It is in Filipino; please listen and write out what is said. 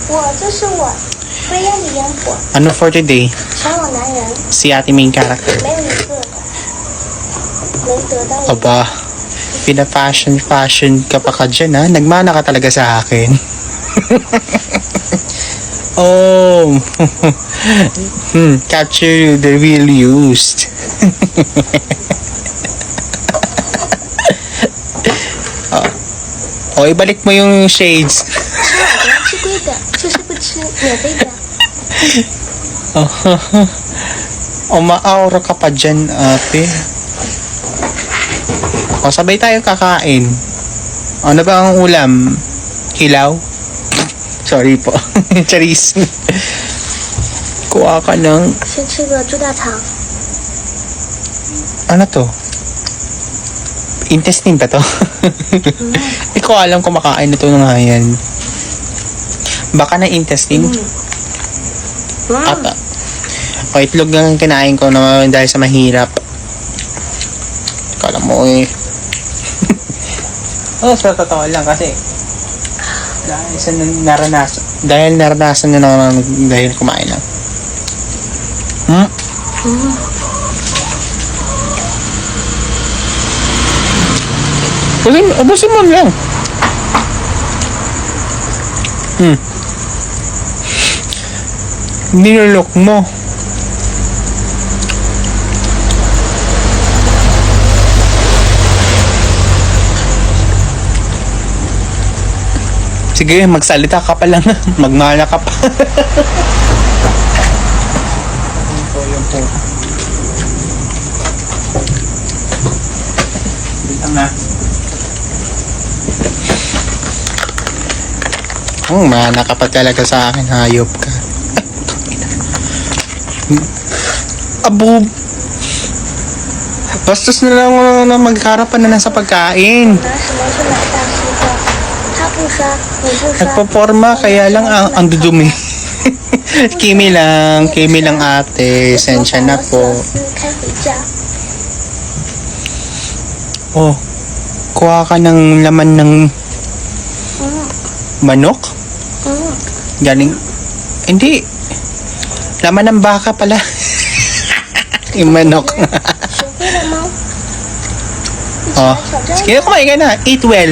我飞烟里烟火， Ano for today? 全网男人 Si ate main character. 没有一个能得到一 Aba, fashion ka pa ka dyan ha. Nagmana ka talaga sa akin. Oh, capture the real used. Oh, ibalik mo yung shades. 吃贵的，就是不吃免费的。 Umaaura ka pa dyan, ate. O, sabay tayo kakain. Ano ba ang ulam? Hilaw? Sorry po. Charis. Kuha ka ng... 先吃个猪大肠， Ano to? Intestine ba to? Hindi ko alam kung makain na to ng yan. Baka na intestine? Ata. O, itlog lang ang kinain ko naman dahil sa mahirap. Kala mo eh. Oh, sa totoo lang kasi dahil naranasan nyo na dahil kumain lang. Ubusin mo lang. Nilolok mo. Sige, magsalita ka pa lang. Magmana ka pa. Bitang na. Mana ka pa talaga sa akin. Hayop ka. Abo. Bastos na lang na magharapan na lang sa pagkain. 拿什么去买大西瓜？他不刷，你不刷， Nagpo-forma, kaya lang ang dudumi. Kimi lang ate. Sensya na po. 开回家。 Oh, kuha ka ng laman ng manok? Galing, hindi. Laman ng baka pala. Yung manok. 学会了吗？ Oh, sige, kumain ka na. Eat well.